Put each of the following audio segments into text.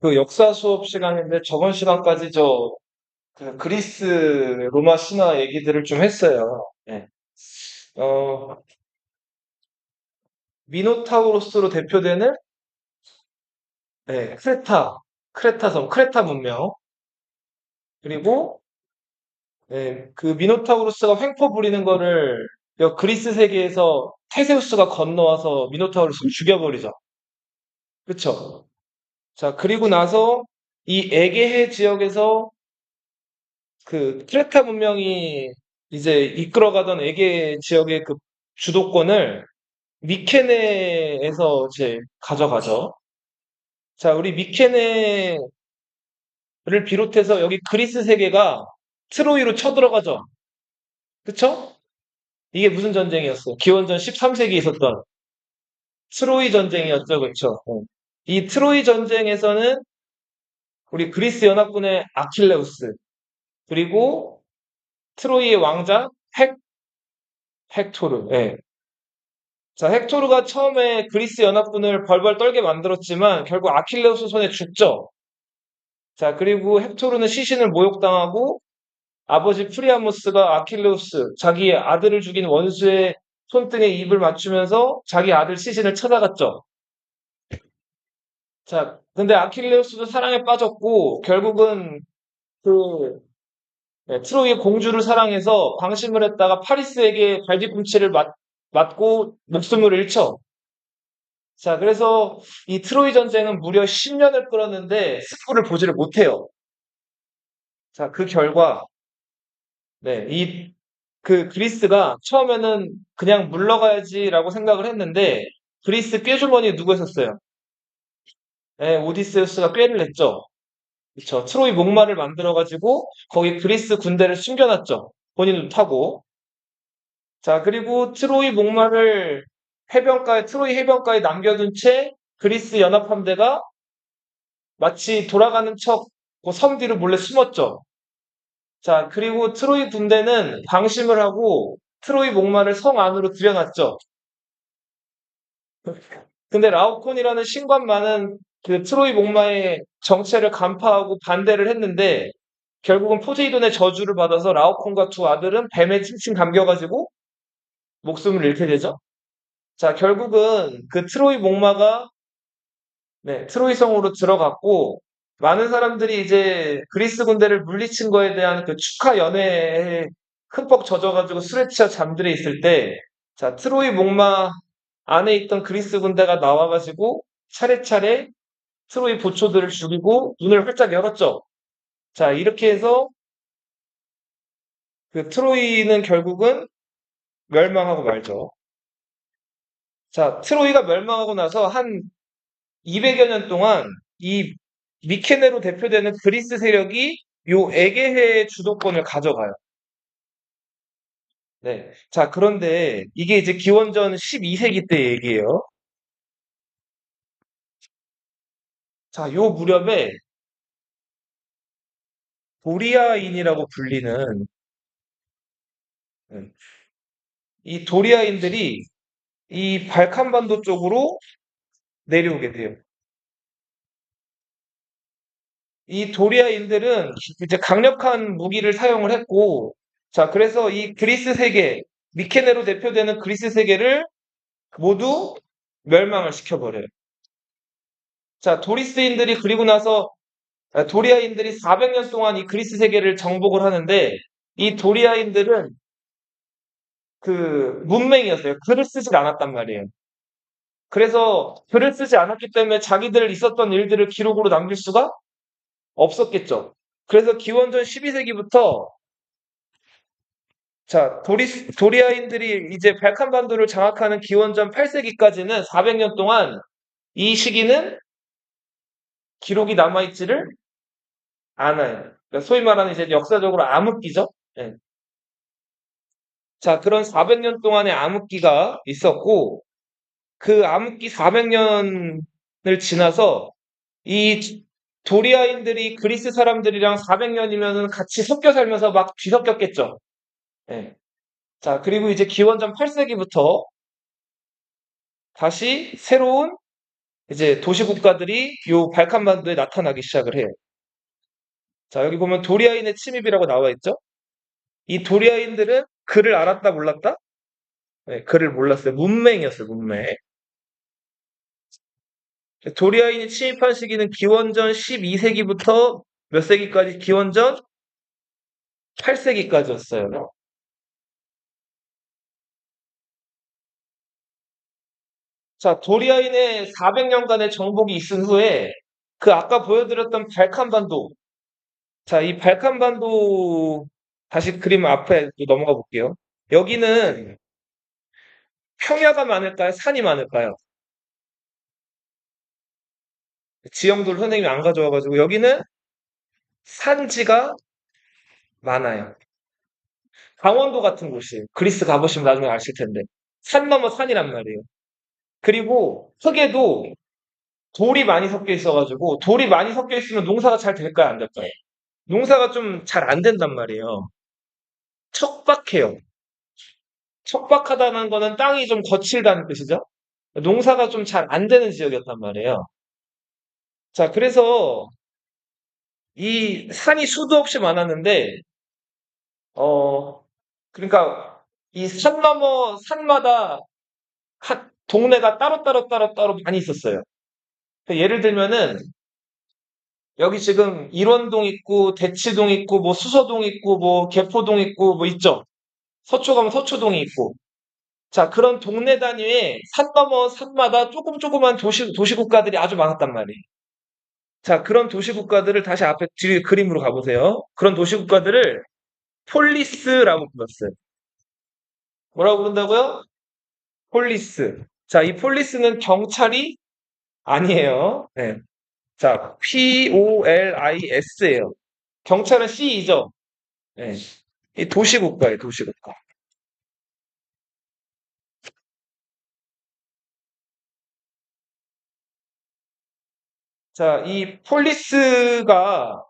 그 역사 수업 시간인데 저번 시간까지 그 그리스 로마 신화 얘기들을 좀 했어요. 예. 어, 미노타우로스로 대표되는 크레타 섬, 크레타 문명. 그리고 그 미노타우로스가 횡포 부리는 거를 그리스 세계에서 테세우스가 건너와서 미노타우로스를 죽여버리죠. 그쵸? 자, 그리고 나서 이 에게해 지역에서 그 크레타 문명이 이제 이끌어가던 에게 지역의 그 주도권을 미케네에서 이제 가져가죠. 자, 우리 미케네를 비롯해서 여기 그리스 세계가 트로이로 쳐들어가죠. 그쵸? 이게 무슨 전쟁이었어요? 기원전 13세기에 있었던 트로이 전쟁이었죠. 그쵸? 이 트로이 전쟁에서는 우리 그리스 연합군의 아킬레우스, 그리고 트로이의 왕자 헥토르. 예. 자, 헥토르가 처음에 그리스 연합군을 벌벌 떨게 만들었지만 결국 아킬레우스 손에 죽죠. 자, 그리고 헥토르는 시신을 모욕당하고 아버지 프리아모스가 아킬레우스, 자기 아들을 죽인 원수의 손등에 입을 맞추면서 자기 아들 시신을 찾아갔죠. 자, 근데 아킬레우스도 사랑에 빠졌고 결국은 그 트로이의 공주를 사랑해서 방심을 했다가 파리스에게 발뒤꿈치를 맞고 목숨을 잃죠. 자, 그래서 이 트로이 전쟁은 무려 10년을 끌었는데 승부를 보지를 못해요. 자, 그 결과, 그 그리스가 처음에는 그냥 물러가야지라고 생각을 했는데 그리스 꾀주머니에 누구 있었어요? 오디세우스가 꾀를 냈죠. 그쵸. 트로이 목마를 만들어가지고 거기 그리스 군대를 숨겨놨죠. 본인도 타고. 자, 그리고 트로이 해변가에 남겨둔 채 그리스 연합함대가 마치 돌아가는 척 그 섬 뒤로 몰래 숨었죠. 자, 그리고 트로이 군대는 방심을 하고 트로이 목마를 성 안으로 들여놨죠. 근데 라오콘이라는 신관만은 그 트로이 목마의 정체를 간파하고 반대를 했는데 결국은 포세이돈의 저주를 받아서 라오콘과 두 아들은 뱀에 칭칭 감겨가지고 목숨을 잃게 되죠. 자, 결국은 그 트로이 목마가 트로이 성으로 들어갔고 많은 사람들이 이제 그리스 군대를 물리친 거에 대한 그 축하 연회에 흠뻑 젖어가지고 술에 취해 잠들어 있을 때, 자, 트로이 목마 안에 있던 그리스 군대가 나와가지고 차례차례 트로이 보초들을 죽이고 눈을 활짝 열었죠. 자, 이렇게 해서 그 트로이는 결국은 멸망하고 말죠. 자, 트로이가 멸망하고 나서 한 200여 년 동안 이 미케네로 대표되는 그리스 세력이 요 에게해의 주도권을 가져가요. 네. 자, 그런데 이게 이제 기원전 12세기 때 얘기예요. 자, 요 무렵에 도리아인이라고 불리는 음, 이 도리아인들이 이 발칸반도 쪽으로 내려오게 돼요. 이 도리아인들은 이제 강력한 무기를 사용을 했고, 자, 그래서 이 그리스 세계, 미케네로 대표되는 그리스 세계를 모두 멸망을 시켜버려요. 자, 도리아인들이 400년 동안 이 그리스 세계를 정복을 하는데, 이 도리아인들은 그 문맹이었어요. 글을 쓰질 않았단 말이에요. 그래서 글을 쓰지 않았기 때문에 자기들 있었던 일들을 기록으로 남길 수가 없었겠죠. 그래서 기원전 12세기부터 자, 도리아인들이 이제 발칸반도를 장악하는 기원전 8세기까지는 400년 동안 이 시기는 기록이 남아있지를 않아요. 그러니까 소위 말하는 이제 역사적으로 암흑기죠. 예. 자, 그런 400년 동안의 암흑기가 있었고, 그 암흑기 400년을 지나서 이 도리아인들이 그리스 사람들이랑 400년이면은 같이 섞여 살면서 막 뒤섞였겠죠. 예. 자, 그리고 이제 기원전 8세기부터 다시 새로운 이제 도시국가들이 요 발칸반도에 나타나기 시작을 해요. 자, 여기 보면 도리아인의 침입이라고 나와 있죠? 이 도리아인들은 글을 알았다, 몰랐다? 네, 글을 몰랐어요. 문맹이었어요, 문맹. 도리아인이 침입한 시기는 기원전 12세기부터 몇 세기까지? 기원전 8세기까지였어요. 자, 도리아인의 400년간의 정복이 있은 후에 그 아까 보여드렸던 발칸반도. 자, 이 발칸반도 다시 그림 앞에 넘어가 볼게요. 여기는 평야가 많을까요? 산이 많을까요? 지형도를 선생님이 안 가져와가지고 여기는 산지가 많아요. 강원도 같은 곳이에요. 그리스 가보시면 나중에 아실 텐데. 산 넘어 산이란 말이에요. 그리고 흙에도 돌이 많이 섞여 있어가지고 돌이 많이 섞여 있으면 농사가 잘 될까요? 안 될까요? 농사가 좀 잘 안 된단 말이에요. 척박해요. 척박하다는 거는 땅이 좀 거칠다는 뜻이죠. 농사가 좀 잘 안 되는 지역이었단 말이에요. 자, 그래서 이 산이 수도 없이 많았는데, 어, 그러니까 이 산 넘어 산마다 동네가 따로 많이 있었어요. 예를 들면은 여기 지금 일원동 있고 대치동 있고 뭐 수서동 있고 뭐 개포동 있고 뭐 있죠. 서초 가면 서초동이 있고. 자, 그런 동네 단위의 산 넘어 산마다 조그만 도시국가들이 아주 많았단 말이에요. 자, 그런 도시국가들을 다시 앞에 뒤 그림으로 가보세요. 그런 도시국가들을 폴리스라고 불렀어요. 뭐라고 부른다고요? 폴리스. 자, 이 폴리스는 경찰이 아니에요. 네. 자, POLIS예요. 경찰은 C이죠. 네. 이 도시국가예요, 도시국가. 자, 이 폴리스가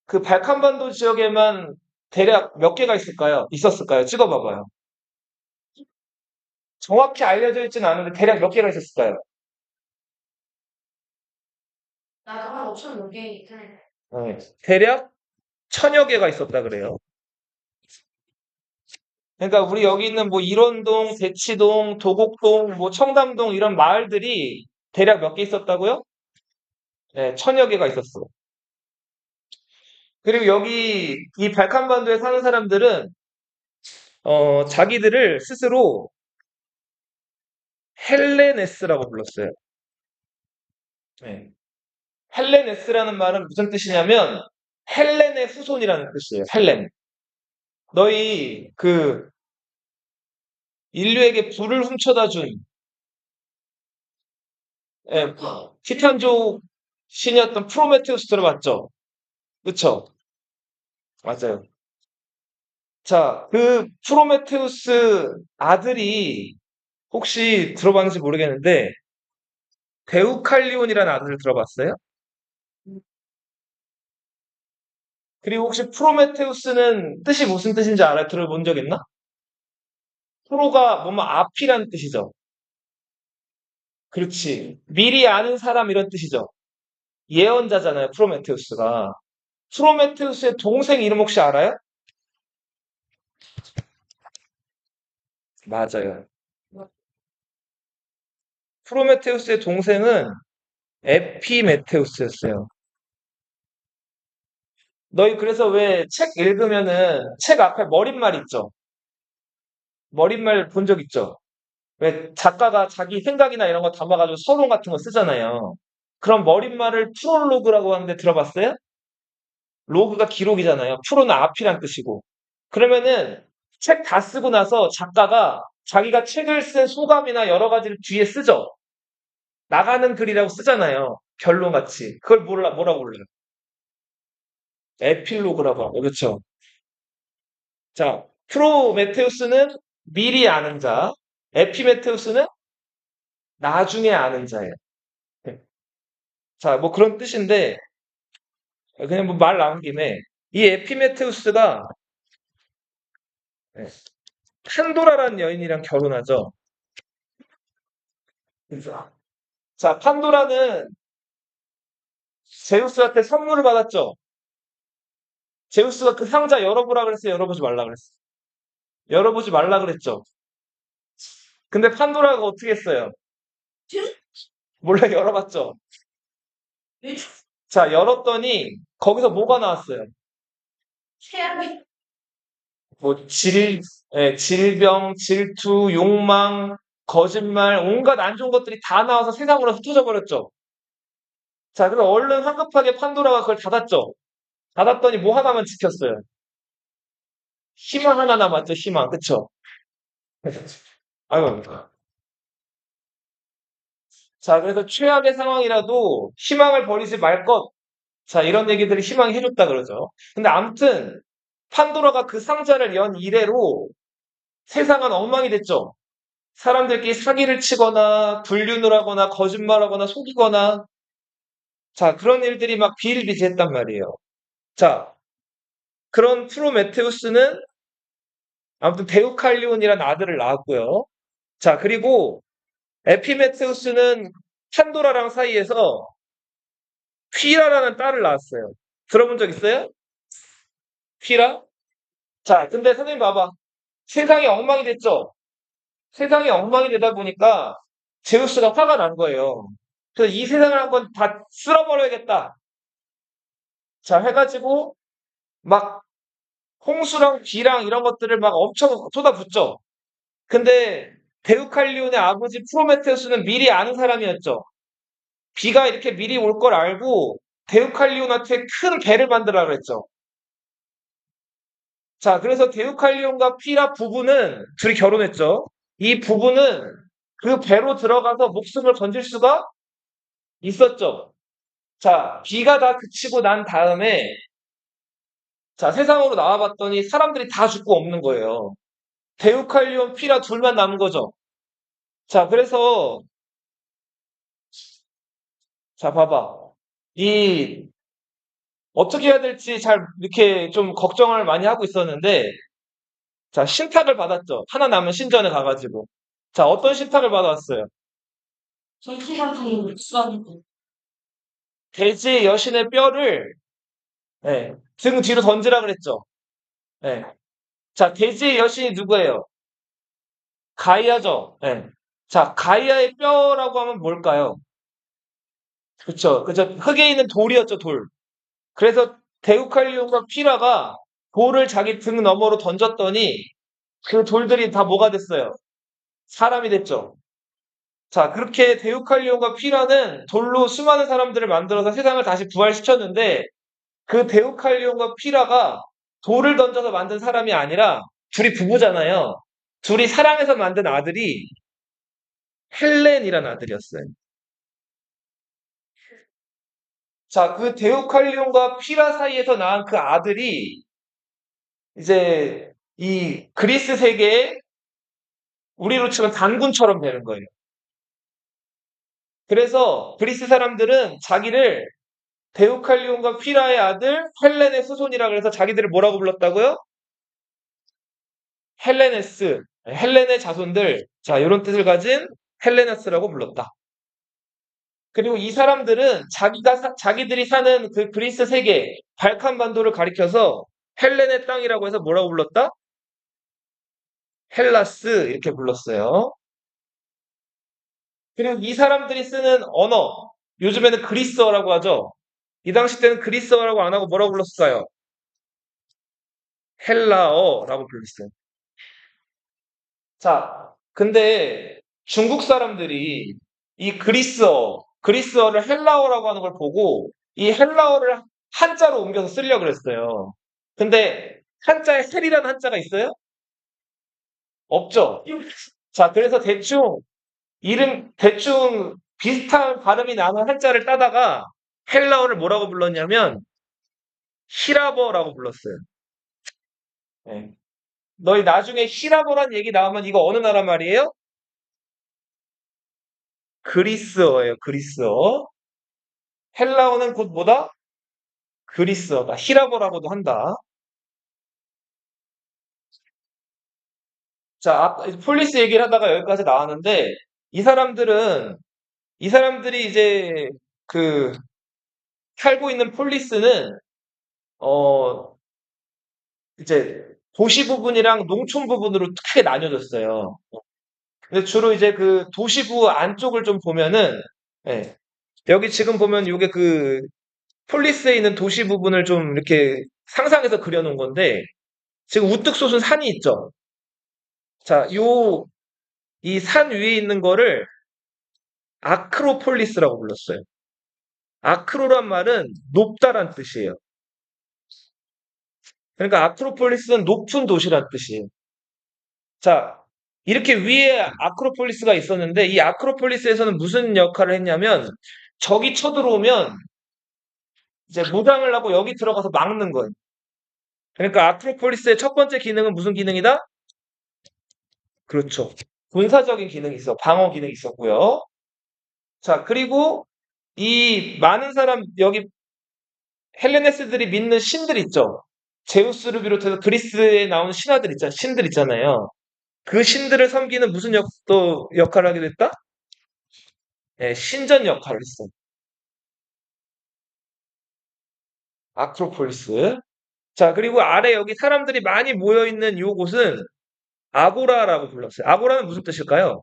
그 발칸반도 지역에만 대략 몇 개가 있었을까요? 찍어봐봐요. 정확히 알려져 있지는 않은데 대략 몇 개가 있었을까요? 나도 한 5천 몇 개 있네. 대략 천여 개가 있었다 그래요. 그러니까 우리 여기 있는 뭐 일원동, 대치동, 도곡동, 뭐 청담동 이런 마을들이 대략 몇 개 있었다고요? 네, 천여 개가 있었어. 그리고 여기 이 발칸반도에 사는 사람들은 자기들을 스스로 헬레네스라고 불렀어요. 네. 헬레네스라는 말은 무슨 뜻이냐면 헬렌의 후손이라는 뜻이에요. 헬렌. 너희 그 인류에게 불을 훔쳐다 준 예, 티탄족 신이었던 프로메테우스 들어봤죠? 그쵸? 맞아요. 자, 그 프로메테우스 아들이 혹시 들어봤는지 모르겠는데 데우칼리온이라는 아들을 들어봤어요? 그리고 혹시 프로메테우스는 뜻이 무슨 뜻인지 알아? 들어본 적 있나? 프로가 뭐뭐 앞이란 뜻이죠. 그렇지. 미리 아는 사람 이런 뜻이죠. 예언자잖아요, 프로메테우스가. 프로메테우스의 동생 이름 혹시 알아요? 맞아요. 프로메테우스의 동생은 에피메테우스였어요. 너희 그래서 왜 책 읽으면은 책 앞에 머릿말 있죠? 머릿말 본 적 있죠? 왜 작가가 자기 생각이나 이런 거 담아가지고 서론 같은 거 쓰잖아요. 그럼 머릿말을 프롤로그라고 하는데 들어봤어요? 로그가 기록이잖아요. 프로는 앞이란 뜻이고. 그러면은 책 다 쓰고 나서 작가가 자기가 책을 쓴 소감이나 여러 가지를 뒤에 쓰죠. 나가는 글이라고 쓰잖아요. 결론같이. 그걸 뭐라고 불러요? 에필로그라고 하고. 그렇죠. 자, 프로메테우스는 미리 아는 자, 에피메테우스는 나중에 아는 자예요. 네. 자, 뭐 그런 뜻인데 그냥 뭐 말 나온 김에 이 에피메테우스가 네, 판도라라는 여인이랑 결혼하죠. 그죠? 자, 판도라는 제우스한테 선물을 받았죠. 제우스가 그 상자 열어보라 그랬어요? 열어보지 말라 그랬어요? 열어보지 말라 그랬죠. 근데 판도라가 어떻게 했어요? 몰래 열어봤죠. 자, 열었더니 거기서 뭐가 나왔어요? 뭐 질병, 질투, 욕망, 거짓말, 온갖 안 좋은 것들이 다 나와서 세상으로 흩어져 버렸죠. 자, 그래서 얼른 황급하게 판도라가 그걸 닫았죠. 닫았더니 뭐 하나만 지켰어요. 희망 하나 남았죠, 희망. 그쵸? 아유. 자, 그래서 최악의 상황이라도 희망을 버리지 말 것. 자, 이런 얘기들을 희망이 해줬다 그러죠. 근데 아무튼 판도라가 그 상자를 연 이래로 세상은 엉망이 됐죠. 사람들끼리 사기를 치거나 불륜을 하거나 거짓말하거나 속이거나 자, 그런 일들이 막 비일비재했단 말이에요. 자, 그런 프로메테우스는 아무튼 데우칼리온이라는 아들을 낳았고요. 자, 그리고 에피메테우스는 판도라랑 사이에서 퀴라라는 딸을 낳았어요. 들어본 적 있어요? 퀴라? 자, 근데 선생님 봐봐. 세상이 엉망이 됐죠? 세상이 엉망이 되다 보니까 제우스가 화가 난 거예요. 그래서 이 세상을 한번 다 쓸어버려야겠다. 자, 해가지고 막 홍수랑 비랑 이런 것들을 막 엄청 쏟아붓죠. 근데 데우칼리온의 아버지 프로메테우스는 미리 아는 사람이었죠. 비가 이렇게 미리 올 걸 알고 데우칼리온한테 큰 배를 만들라 그랬죠. 자, 그래서 데우칼리온과 피라 부부는 둘이 결혼했죠. 이 부부는 그 배로 들어가서 목숨을 건질 수가 있었죠. 자, 비가 다 그치고 난 다음에 자, 세상으로 나와봤더니 사람들이 다 죽고 없는 거예요. 데우칼리온, 피라 둘만 남은 거죠. 자, 그래서 자, 봐봐. 이 어떻게 해야 될지 잘 이렇게 좀 걱정을 많이 하고 있었는데 자, 신탁을 받았죠. 하나 남은 신전에 가가지고. 자, 어떤 신탁을 받아왔어요? 돼지 여신의 뼈를 예, 등 뒤로 던지라 그랬죠. 예. 자, 돼지 여신이 누구예요? 가이아죠. 예. 자, 가이아의 뼈라고 하면 뭘까요? 그쵸. 그죠. 흙에 있는 돌이었죠, 돌. 그래서 데우칼리온과 피라가 돌을 자기 등 너머로 던졌더니 그 돌들이 다 뭐가 됐어요? 사람이 됐죠. 자, 그렇게 데우칼리온과 피라는 돌로 수많은 사람들을 만들어서 세상을 다시 부활시켰는데 그 데우칼리온과 피라가 돌을 던져서 만든 사람이 아니라 둘이 부부잖아요. 둘이 사랑해서 만든 아들이 헬렌이라는 아들이었어요. 자, 그 데우칼리온과 피라 사이에서 낳은 그 아들이 이제 이 그리스 세계의 우리로 치면 단군처럼 되는 거예요. 그래서 그리스 사람들은 자기를 데우칼리온과 퀴라의 아들 헬렌의 후손이라 그래서 자기들을 뭐라고 불렀다고요? 헬레네스, 헬렌의 자손들. 자, 이런 뜻을 가진 헬레네스라고 불렀다. 그리고 이 사람들은 자기들이 사는 그 그리스 세계 발칸반도를 가리켜서 헬렌의 땅이라고 해서 뭐라고 불렀다? 헬라스 이렇게 불렀어요. 그리고 이 사람들이 쓰는 언어, 요즘에는 그리스어라고 하죠. 이 당시 때는 그리스어라고 안 하고 뭐라고 불렀을까요? 헬라어라고 불렀어요. 자, 근데 중국 사람들이 이 그리스어를 헬라어라고 하는 걸 보고 이 헬라어를 한자로 옮겨서 쓰려고 그랬어요. 근데 한자에 헬이라는 한자가 있어요? 없죠. 자, 그래서 대충 비슷한 발음이 나는 한자를 따다가 헬라어를 뭐라고 불렀냐면 히라버라고 불렀어요. 네. 너희 나중에 히라버란 얘기 나오면 이거 어느 나라 말이에요? 그리스어예요, 그리스어. 헬라어는 곧 뭐다? 그리스어다. 히라버라고도 한다. 자, 폴리스 얘기를 하다가 여기까지 나왔는데, 이 사람들은 이 사람들이 이제 그 살고 있는 폴리스는 어 이제 도시 부분이랑 농촌 부분으로 크게 나뉘어졌어요. 근데 주로 이제 그 도시부 안쪽을 좀 보면은 예, 여기 지금 보면 요게 그 폴리스에 있는 도시 부분을 좀 이렇게 상상해서 그려놓은 건데 지금 우뚝 솟은 산이 있죠. 자, 이 산 위에 있는 거를 아크로폴리스라고 불렀어요. 아크로란 말은 높다란 뜻이에요. 그러니까 아크로폴리스는 높은 도시란 뜻이에요. 자, 이렇게 위에 아크로폴리스가 있었는데 이 아크로폴리스에서는 무슨 역할을 했냐면 적이 쳐들어오면 이제 무장을 하고 여기 들어가서 막는 거예요. 그러니까 아크로폴리스의 첫 번째 기능은 무슨 기능이다? 그렇죠. 군사적인 기능이 있어. 방어 기능이 있었고요. 자, 그리고 이 많은 사람 여기 헬레네스들이 믿는 신들 있죠. 제우스를 비롯해서 그리스에 나오는 신화들 있잖아요. 신들 있잖아요. 그 신들을 섬기는 무슨 또 역할을 하게 됐다? 예, 신전 역할을 했어. 아크로폴리스. 자, 그리고 아래 여기 사람들이 많이 모여 있는 이 곳은 아고라라고 불렀어요. 아고라는 무슨 뜻일까요?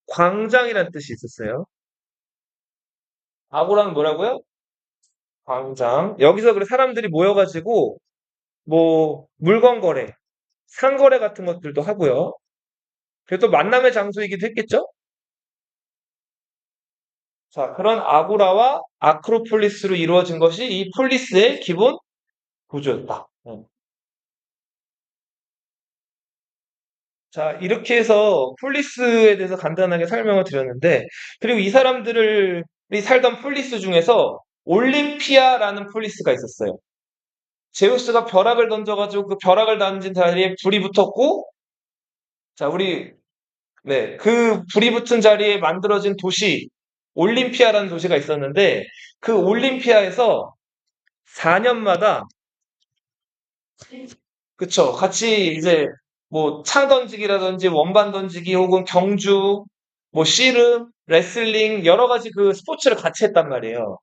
광장이라는 뜻이 있었어요. 아고라는 뭐라고요? 광장. 여기서 그래 사람들이 모여가지고 뭐 물건 거래, 상거래 같은 것들도 하고요. 그리고 또 만남의 장소이기도 했겠죠? 자, 그런 아고라와 아크로폴리스로 이루어진 것이 이 폴리스의 기본 구조였다. 자, 이렇게 해서 폴리스에 대해서 간단하게 설명을 드렸는데, 그리고 이 사람들이 살던 폴리스 중에서 올림피아라는 폴리스가 있었어요. 제우스가 벼락을 던져가지고 그 벼락을 던진 자리에 불이 붙었고, 자, 네, 그 불이 붙은 자리에 만들어진 도시, 올림피아라는 도시가 있었는데, 그 올림피아에서 4년마다, 그쵸, 같이 이제 뭐 창 던지기라든지 원반 던지기 혹은 경주, 뭐 씨름, 레슬링, 여러 가지 그 스포츠를 같이 했단 말이에요.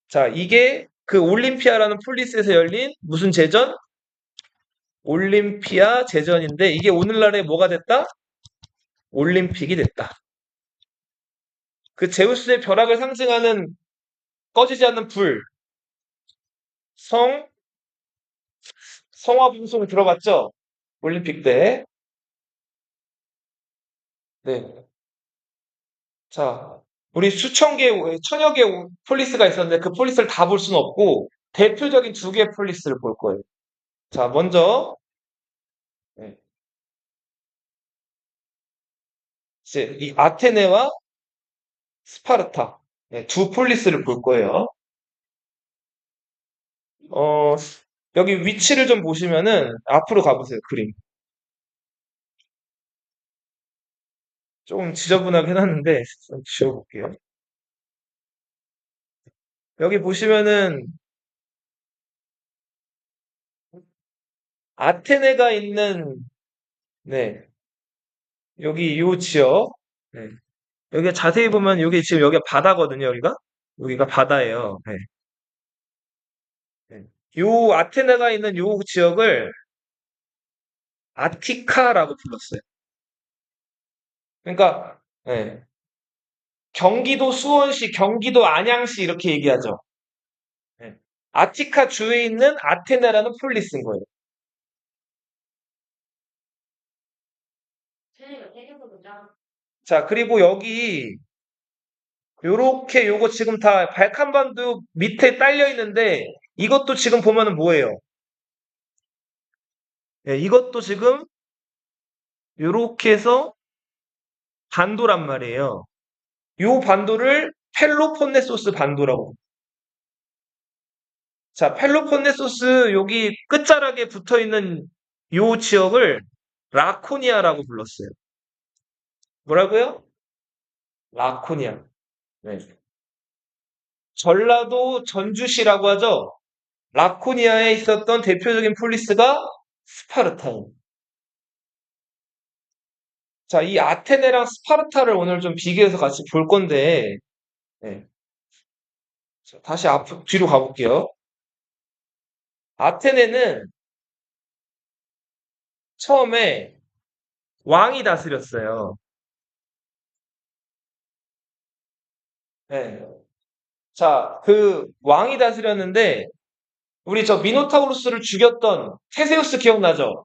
자, 이게 그 올림피아라는 폴리스에서 열린 무슨 제전? 올림피아 제전인데, 이게 오늘날에 뭐가 됐다? 올림픽이 됐다. 그 제우스의 벼락을 상징하는 꺼지지 않는 불, 성, 성화봉송 들어봤죠? 올림픽 때. 네. 자, 우리 수천 개, 천여 개 폴리스가 있었는데 그 폴리스를 다 볼 수는 없고 대표적인 두 개의 폴리스를 볼 거예요. 자, 먼저 네, 이제 이 아테네와 스파르타 네, 두 폴리스를 볼 거예요. 어, 여기 위치를 좀 보시면은 앞으로 가보세요. 그림. 조금 지저분하게 해놨는데 좀 지워볼게요. 여기 보시면은 아테네가 있는 네, 여기 요 지역 네. 여기 자세히 보면 여기 지금 여기가 바다거든요, 여기가 바다예요. 네. 네. 요 아테네가 있는 요 지역을 아티카라고 불렀어요. 그러니까 네. 경기도 수원시, 경기도 안양시 이렇게 얘기하죠. 네. 아티카 주에 있는 아테네라는 폴리스인 거예요. 자, 그리고 여기 요렇게 요거 지금 다 발칸반도 밑에 딸려 있는데 이것도 지금 보면은 뭐예요? 네, 이것도 지금 요렇게 해서 반도란 말이에요. 요 반도를 펠로폰네소스 반도라고. 자, 펠로폰네소스 여기 끝자락에 붙어 있는 요 지역을 라코니아라고 불렀어요. 뭐라고요? 라코니아. 네. 전라도 전주시라고 하죠. 라코니아에 있었던 대표적인 폴리스가 스파르타예요. 자, 이 아테네랑 스파르타를 오늘 좀 비교해서 같이 볼 건데, 네. 자, 다시 뒤로 가볼게요. 아테네는 처음에 왕이 다스렸어요. 네. 자, 그 왕이 다스렸는데, 우리 저 미노타우루스를 죽였던 테세우스 기억나죠?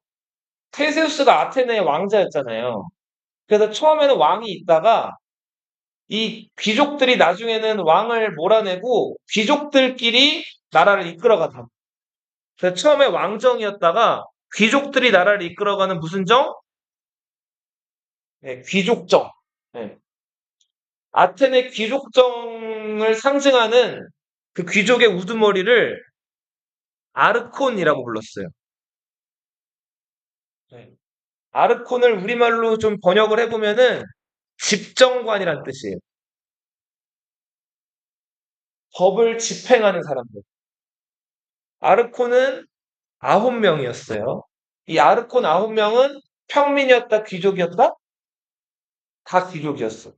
테세우스가 아테네의 왕자였잖아요. 그래서 처음에는 왕이 있다가 이 귀족들이 나중에는 왕을 몰아내고 귀족들끼리 나라를 이끌어가다. 그래서 처음에 왕정이었다가 귀족들이 나라를 이끌어가는 무슨 정? 네, 귀족정. 네. 아테네 귀족정을 상징하는 그 귀족의 우두머리를 아르콘이라고 불렀어요. 네. 아르콘을 우리말로 좀 번역을 해보면은 집정관이란 뜻이에요. 법을 집행하는 사람들. 아르콘은 9명이었어요. 이 아르콘 9명은 평민이었다, 귀족이었다? 다 귀족이었어.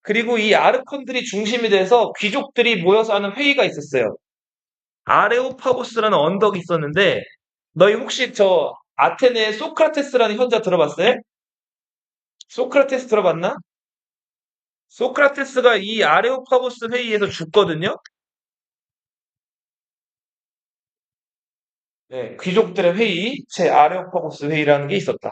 그리고 이 아르콘들이 중심이 돼서 귀족들이 모여서 하는 회의가 있었어요. 아레오파고스라는 언덕이 있었는데, 너희 혹시 저 아테네 소크라테스라는 현자 들어봤어요? 소크라테스 들어봤나? 소크라테스가 이 아레오파고스 회의에서 죽거든요? 네, 귀족들의 회의, 제 아레오파고스 회의라는 게 있었다.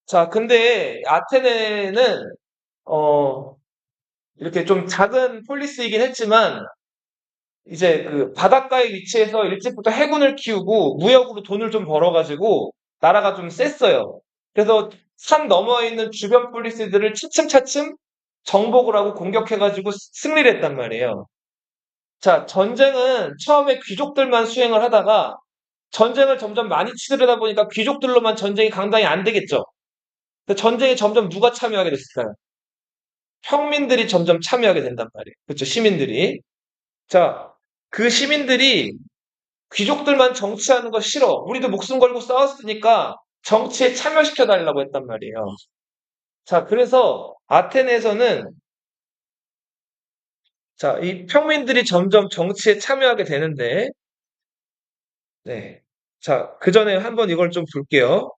자, 근데 아테네는, 어, 이렇게 좀 작은 폴리스이긴 했지만, 이제 그 바닷가에 위치해서 일찍부터 해군을 키우고 무역으로 돈을 좀 벌어가지고 나라가 좀 셌어요. 그래서 산 너머에 있는 주변 폴리스들을 차츰차츰 정복을 하고 공격해가지고 승리를 했단 말이에요. 자, 전쟁은 처음에 귀족들만 수행을 하다가 전쟁을 점점 많이 치르다 보니까 귀족들로만 전쟁이 감당이 안 되겠죠. 근데 전쟁에 점점 누가 참여하게 됐을까요? 평민들이 점점 참여하게 된단 말이에요. 그렇죠, 시민들이. 자, 그 시민들이 귀족들만 정치하는 거 싫어. 우리도 목숨 걸고 싸웠으니까 정치에 참여시켜 달라고 했단 말이에요. 자, 그래서 아테네에서는 자, 이 평민들이 점점 정치에 참여하게 되는데, 네. 자, 그 전에 한번 이걸 좀 볼게요.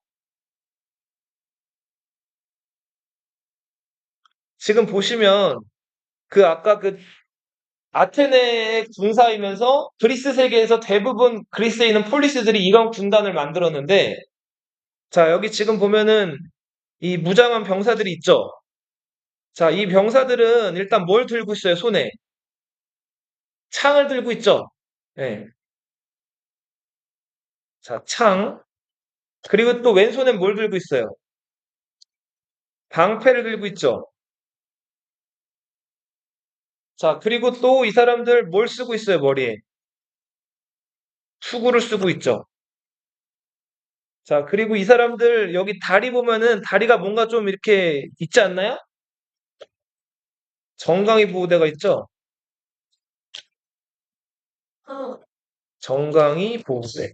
지금 보시면 그 아까 그 아테네의 군사이면서 그리스 세계에서 대부분 그리스에 있는 폴리스들이 이런 군단을 만들었는데, 자, 여기 지금 보면은 이 무장한 병사들이 있죠. 자, 이 병사들은 일단 뭘 들고 있어요, 손에? 창을 들고 있죠. 네. 자, 창. 그리고 또 왼손엔 뭘 들고 있어요? 방패를 들고 있죠. 자, 그리고 또 이 사람들 뭘 쓰고 있어요, 머리에? 투구를 쓰고 있죠. 자, 그리고 이 사람들 여기 다리 보면은 다리가 뭔가 좀 이렇게 있지 않나요? 정강이 보호대가 있죠. 정강이 보호대.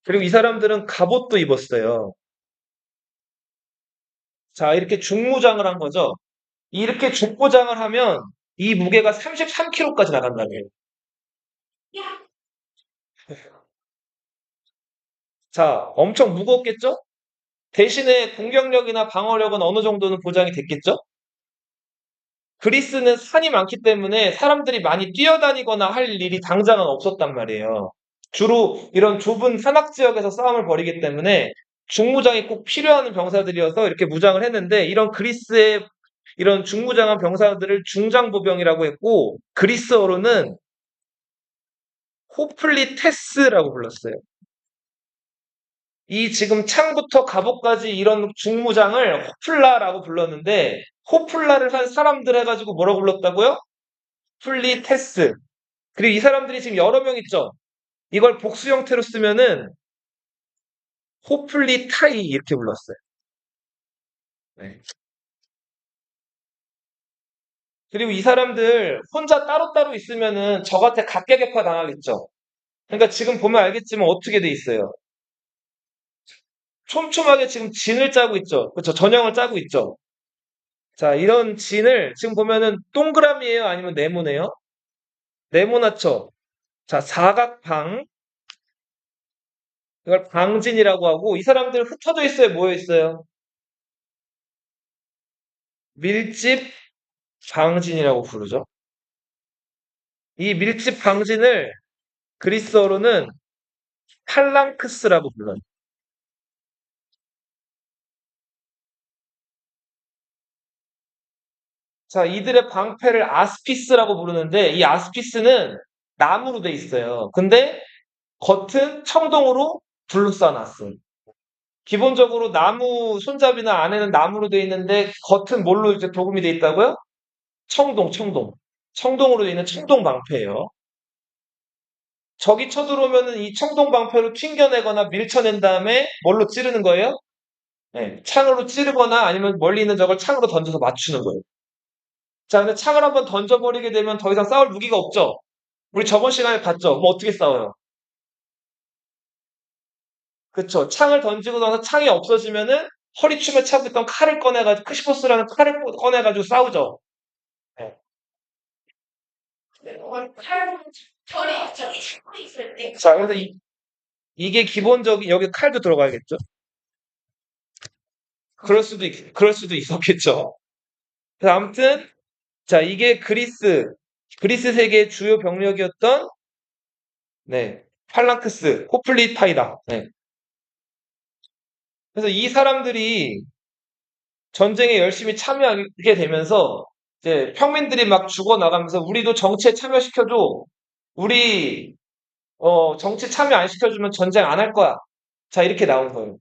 그리고 이 사람들은 갑옷도 입었어요. 자, 이렇게 중무장을 한 거죠. 이렇게 족보장을 하면 이 무게가 33kg까지 나간다는 거예요. 자, 엄청 무겁겠죠? 대신에 공격력이나 방어력은 어느 정도는 보장이 됐겠죠? 그리스는 산이 많기 때문에 사람들이 많이 뛰어다니거나 할 일이 당장은 없었단 말이에요. 주로 이런 좁은 산악 지역에서 싸움을 벌이기 때문에 중무장이 꼭 필요한 병사들이어서 이렇게 무장을 했는데 이런 그리스의 이런 중무장한 병사들을 중장보병이라고 했고 그리스어로는 호플리테스라고 불렀어요. 이 지금 창부터 갑옷까지 이런 중무장을 호플라라고 불렀는데 호플라를 한 사람들 해가지고 뭐라고 불렀다고요? 플리테스. 그리고 이 사람들이 지금 여러 명 있죠. 이걸 복수 형태로 쓰면은 호플리타이 이렇게 불렀어요. 네. 그리고 이 사람들 혼자 따로따로 있으면은 적한테 각계격파 당하겠죠. 그러니까 지금 보면 알겠지만 어떻게 돼 있어요? 촘촘하게 지금 진을 짜고 있죠. 그렇죠? 전형을 짜고 있죠. 자, 이런 진을 지금 보면은 동그라미예요? 아니면 네모네요? 네모나죠? 자, 사각방. 이걸 방진이라고 하고 이 사람들 흩어져 있어요? 모여 있어요? 밀집 방진이라고 부르죠. 이 밀집 방진을 그리스어로는 팔랑크스라고 불러요. 자, 이들의 방패를 아스피스라고 부르는데 이 아스피스는 나무로 돼 있어요. 근데 겉은 청동으로 둘러싸놨어요. 기본적으로 나무 손잡이나 안에는 나무로 돼 있는데 겉은 뭘로 이제 도금이 돼 있다고요? 청동, 청동. 청동으로 돼 있는 청동 방패예요. 적이 쳐들어오면은 이 청동 방패로 튕겨내거나 밀쳐낸 다음에 뭘로 찌르는 거예요? 네, 창으로 찌르거나 아니면 멀리 있는 적을 창으로 던져서 맞추는 거예요. 자, 근데 창을 한번 던져버리게 되면 더 이상 싸울 무기가 없죠? 우리 저번 시간에 봤죠? 뭐 어떻게 싸워요? 그쵸. 창을 던지고 나서 창이 없어지면은 허리춤에 차고 있던 칼을 꺼내가지고, 크시포스라는 칼을 꺼내가지고 싸우죠. 네. 자, 그래서 이게 기본적인, 여기 칼도 들어가야겠죠? 그럴 수도 있었겠죠. 그래서 아무튼, 자, 이게 그리스 세계의 주요 병력이었던, 네, 팔랑크스, 호플리파이다. 네. 그래서 이 사람들이 전쟁에 열심히 참여하게 되면서 이제 평민들이 막 죽어나가면서 우리도 정치에 참여시켜줘. 우리 정치 참여 안 시켜주면 전쟁 안 할 거야. 자, 이렇게 나온 거예요.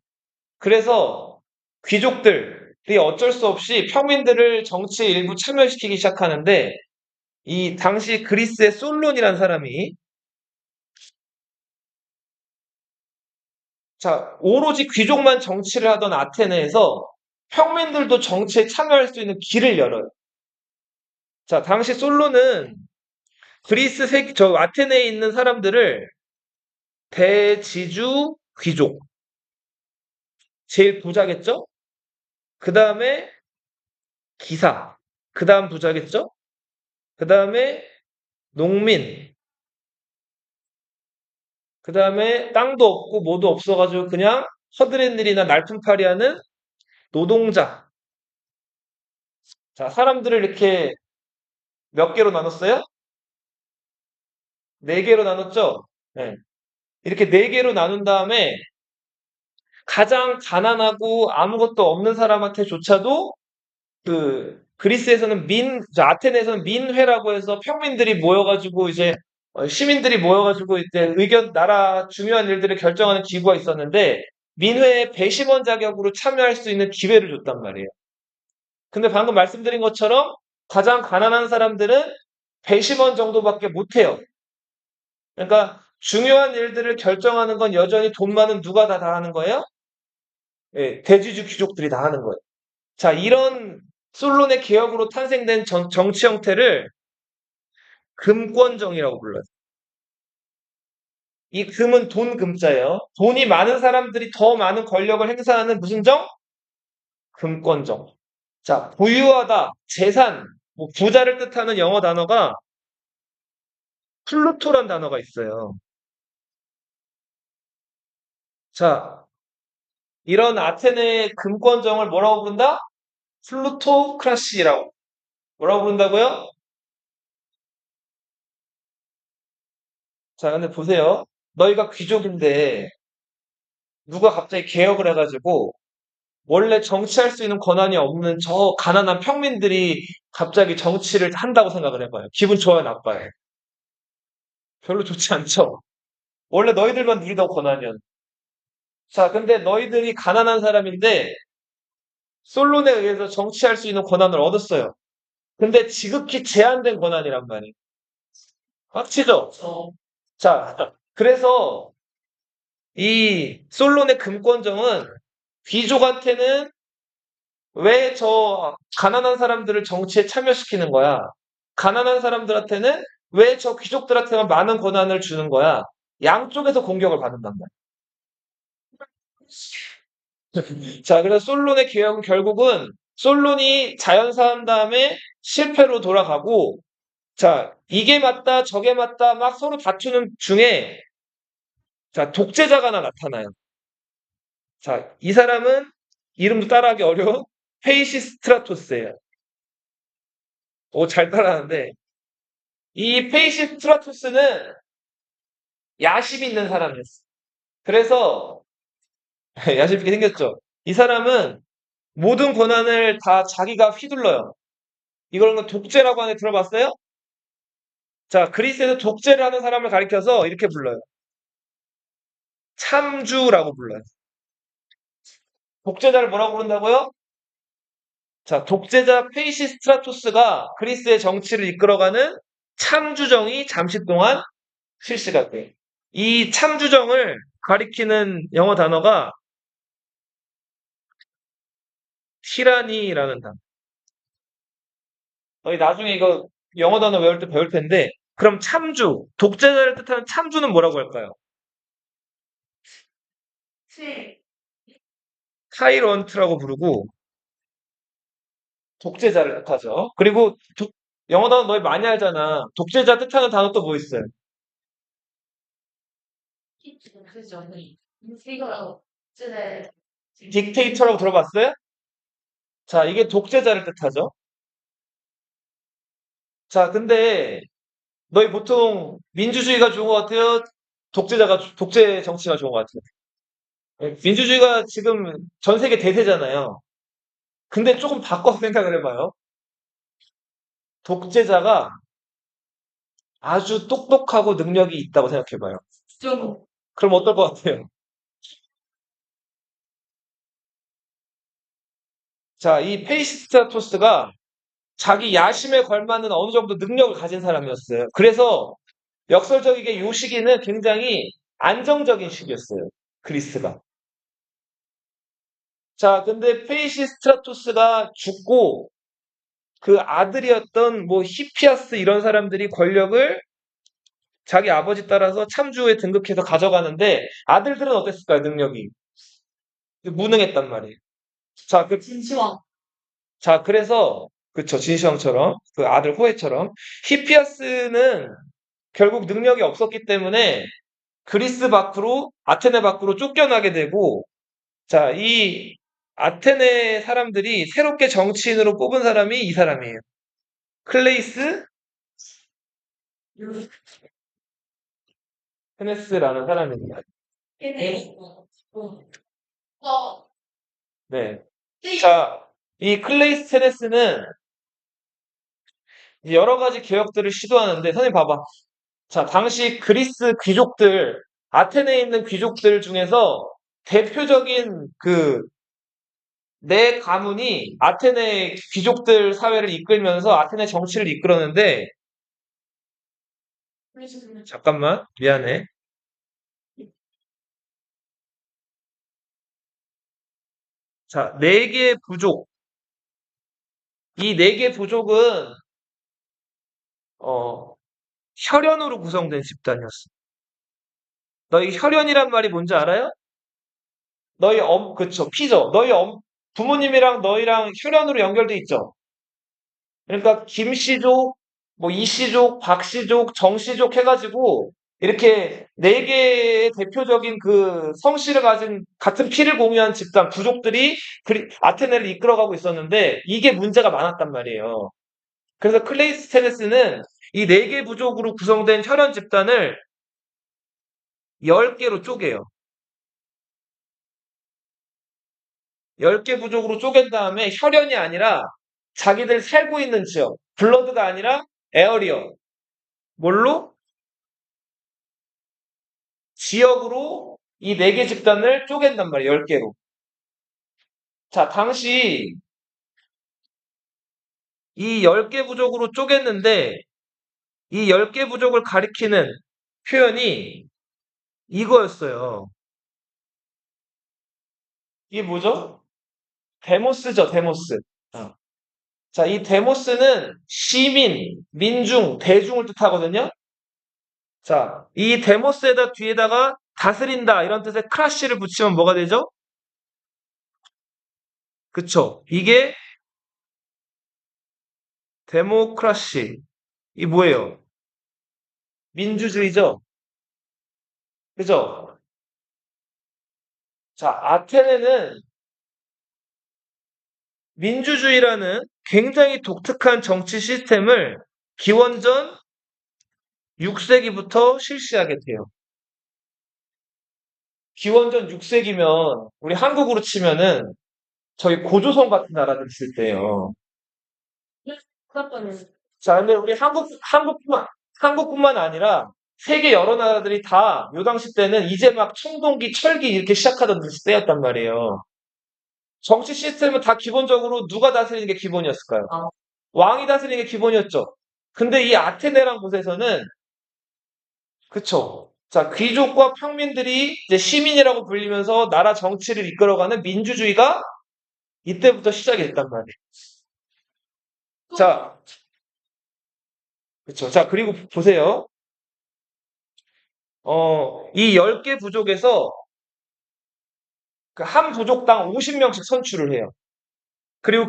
그래서 귀족들이 어쩔 수 없이 평민들을 정치에 일부 참여시키기 시작하는데 이 당시 그리스의 솔론이라는 사람이 자, 오로지 귀족만 정치를 하던 아테네에서 평민들도 정치에 참여할 수 있는 길을 열어요. 자, 당시 솔로는 저 아테네에 있는 사람들을 대지주 귀족, 제일 부자겠죠? 그 다음에 기사, 그 다음 부자겠죠? 그 다음에 농민, 그 다음에 땅도 없고 뭐도 없어가지고 그냥 허드렛일이나 날품팔이 하는 노동자. 자, 사람들을 이렇게 몇 개로 나눴어요? 네 개로 나눴죠? 네. 이렇게 네 개로 나눈 다음에 가장 가난하고 아무것도 없는 사람한테조차도 그리스에서는 아테네에서는 민회라고 해서 평민들이 모여가지고 이제 시민들이 모여가지고 이제 나라 중요한 일들을 결정하는 기구가 있었는데 민회의 배심원 자격으로 참여할 수 있는 기회를 줬단 말이에요. 근데 방금 말씀드린 것처럼 가장 가난한 사람들은 배심원 정도밖에 못해요. 그러니까 중요한 일들을 결정하는 건 여전히 돈 많은 누가 다 하는 거예요? 예, 대지주 귀족들이 다 하는 거예요. 자, 이런 솔론의 개혁으로 탄생된 정치 형태를 금권정이라고 불러요. 이 금은 돈 금자예요. 돈이 많은 사람들이 더 많은 권력을 행사하는 무슨 정? 금권정. 자, 부유하다, 재산, 뭐 부자를 뜻하는 영어 단어가 플루토란 단어가 있어요. 자, 이런 아테네의 금권정을 뭐라고 부른다? 플루토크라시라고. 뭐라고 부른다고요? 자, 근데 보세요. 너희가 귀족인데 누가 갑자기 개혁을 해가지고 원래 정치할 수 있는 권한이 없는 저 가난한 평민들이 갑자기 정치를 한다고 생각을 해봐요. 기분 좋아요, 나빠요? 별로 좋지 않죠? 원래 너희들만 누리던 권한이었는데. 자, 근데 너희들이 가난한 사람인데 솔론에 의해서 정치할 수 있는 권한을 얻었어요. 근데 지극히 제한된 권한이란 말이에요. 확치죠? 자, 그래서 이 솔론의 금권정은 귀족한테는 왜 저 가난한 사람들을 정치에 참여시키는 거야? 가난한 사람들한테는 왜 저 귀족들한테만 많은 권한을 주는 거야? 양쪽에서 공격을 받는단 말이야. 자, 그래서 솔론의 개혁은 결국은 솔론이 자연사한 다음에 실패로 돌아가고, 자, 이게 맞다, 저게 맞다, 막 서로 다투는 중에, 자, 독재자가 하나 나타나요. 자, 이 사람은 이름도 따라하기 어려운 페이시스트라토스예요. 오, 잘 따라하는데, 이 페이시스트라토스는 야심 있는 사람이었어. 그래서, 야심 있게 생겼죠. 이 사람은 모든 권한을 다 자기가 휘둘러요. 이걸 독재라고 하는 데 들어봤어요? 자, 그리스에서 독재를 하는 사람을 가리켜서 이렇게 불러요. 참주라고 불러요. 독재자를 뭐라고 부른다고요? 자, 독재자 페이시스트라토스가 그리스의 정치를 이끌어가는 참주정이 잠시 동안 실시가 돼요. 이 참주정을 가리키는 영어 단어가 티라니라는 단어. 너희 나중에 이거 영어 단어 외울 때 배울 텐데, 그럼 참주, 독재자를 뜻하는 참주는 뭐라고 할까요? 타이런트라고 부르고, 독재자를 뜻하죠. 그리고 영어 단어 너희 많이 알잖아. 독재자 뜻하는 단어 또 뭐 있어요? 딕테이터라고 들어봤어요? 자, 이게 독재자를 뜻하죠. 자, 근데 너희 보통 민주주의가 좋은 것 같아요? 독재 정치가 좋은 것 같아요? 민주주의가 지금 전 세계 대세잖아요. 근데 조금 바꿔서 생각을 해봐요. 독재자가 아주 똑똑하고 능력이 있다고 생각해봐요. 그럼 어떨 것 같아요? 자, 이 페이시스토스가 자기 야심에 걸맞는 어느 정도 능력을 가진 사람이었어요. 그래서 역설적이게 이 시기는 굉장히 안정적인 시기였어요. 그리스가. 자, 근데 페이시스트라토스가 죽고 그 아들이었던 뭐 히피아스 이런 사람들이 권력을 자기 아버지 따라서 참주에 등극해서 가져가는데 아들들은 어땠을까요? 능력이 무능했단 말이에요. 자, 자, 그래서 그쵸, 진시황처럼 그 아들 호해처럼 히피아스는 결국 능력이 없었기 때문에 그리스 밖으로 아테네 밖으로 쫓겨나게 되고, 자, 이 아테네 사람들이 새롭게 정치인으로 뽑은 사람이 이 사람이에요. 클레이스 헤네스라는 사람입니다. 네. 자, 이 클레이스 헤네스는 여러 가지 개혁들을 시도하는데, 선생님 봐봐. 자, 당시 그리스 귀족들, 아테네에 있는 귀족들 중에서 대표적인 네 가문이 아테네 귀족들 사회를 이끌면서 아테네 정치를 이끌었는데, 잠깐만, 미안해. 자, 네 개의 부족. 이 네 개 부족은, 어, 혈연으로 구성된 집단이었어. 너희 혈연이란 말이 뭔지 알아요? 그쵸, 피죠. 부모님이랑 너희랑 혈연으로 연결돼 있죠. 그러니까 김씨족, 뭐 이씨족, 박씨족, 정씨족 해가지고 이렇게 네 개의 대표적인 그 성씨를 가진 같은 피를 공유한 집단 부족들이 아테네를 이끌어가고 있었는데 이게 문제가 많았단 말이에요. 그래서 클레이스테네스는 이 네 개 부족으로 구성된 혈연 집단을 10개로 쪼개요. 10개 부족으로 쪼갠 다음에 혈연이 아니라 자기들 살고 있는 지역, 블러드가 아니라 에어리어, 뭘로? 지역으로 이 네 개 집단을 쪼갠단 말이에요. 10개로. 자, 당시 이 10개 부족으로 쪼갰는데 이 10개 부족을 가리키는 표현이 이거였어요. 이게 뭐죠? 데모스죠, 데모스. 어. 자, 이 데모스는 시민, 민중, 대중을 뜻하거든요. 자, 이 데모스에다 뒤에다가 다스린다 이런 뜻의 크라시를 붙이면 뭐가 되죠? 그쵸? 이게 데모크라시. 이 뭐예요? 민주주의죠? 그죠? 자, 아테네는 민주주의라는 굉장히 독특한 정치 시스템을 기원전 6세기부터 실시하게 돼요. 기원전 6세기면 우리 한국으로 치면은 저희 고조선 같은 나라들 있을 때예요. 자, 근데 우리 한국뿐만 아니라 세계 여러 나라들이 다 요 당시 때는 이제 막 청동기, 철기 이렇게 시작하던 때였단 말이에요. 정치 시스템은 다 기본적으로 누가 다스리는 게 기본이었을까요? 왕이 다스리는 게 기본이었죠. 근데 이 아테네란 곳에서는 그쵸. 자, 귀족과 평민들이 이제 시민이라고 불리면서 나라 정치를 이끌어가는 민주주의가 이때부터 시작이 됐단 말이에요. 자, 그쵸. 자, 그리고 보세요. 이 10개 부족에서 그 한 부족당 50명씩 선출을 해요. 그리고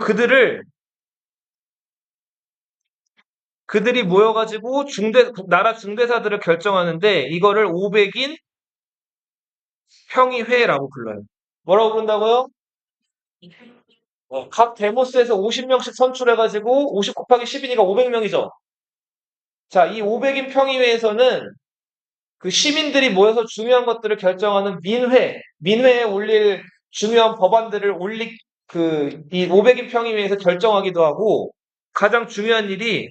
그들이 모여가지고 나라 중대사들을 결정하는데 이거를 500인 평의회라고 불러요. 뭐라고 부른다고요? 각 데모스에서 50명씩 선출해가지고 50 곱하기 10이니까 500명이죠. 자, 이 500인 평의회에서는 그 시민들이 모여서 중요한 것들을 결정하는 민회에 올릴 중요한 법안들을 이 500인 평의회에서 결정하기도 하고 가장 중요한 일이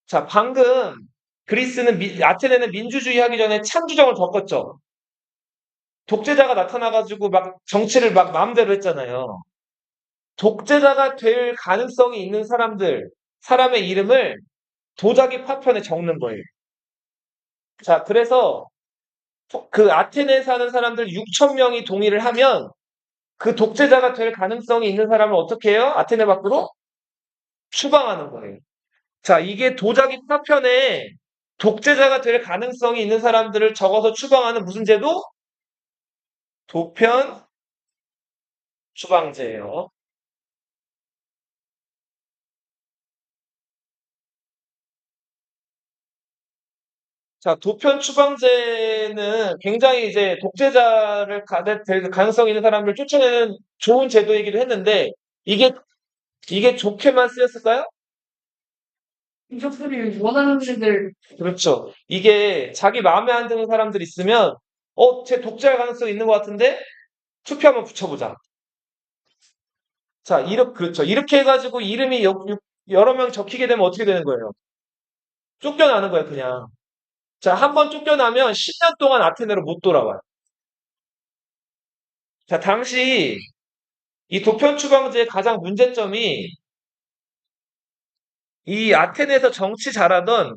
자, 방금 아테네는 민주주의 하기 전에 창주정을 겪었죠. 독재자가 나타나가지고 막 정치를 막 마음대로 했잖아요. 독재자가 될 가능성이 있는 사람의 이름을 도자기 파편에 적는 거예요. 자, 그래서 그 아테네에 사는 사람들 6천 명이 동의를 하면 그 독재자가 될 가능성이 있는 사람을 어떻게 해요? 아테네 밖으로 추방하는 거예요. 자, 이게 도자기 파편에 독재자가 될 가능성이 있는 사람들을 적어서 추방하는 무슨 제도? 도편 추방제예요. 자, 도편 추방제는 굉장히 이제 될 가능성이 있는 사람을 쫓아내는 좋은 제도이기도 했는데 이게 좋게만 쓰였을까요? 인적들이 원하는 애들. 그렇죠. 이게 자기 마음에 안 드는 사람들 있으면 쟤 독재할 가능성이 있는 것 같은데 투표 한번 붙여보자. 자, 그렇죠. 이렇게 해가지고 이름이 여러 명 적히게 되면 어떻게 되는 거예요? 쫓겨나는 거예요, 그냥. 자, 한 번 쫓겨나면 10년 동안 아테네로 못 돌아와요. 자, 당시 이 도편 추방제의 가장 문제점이 이 아테네에서 정치 잘하던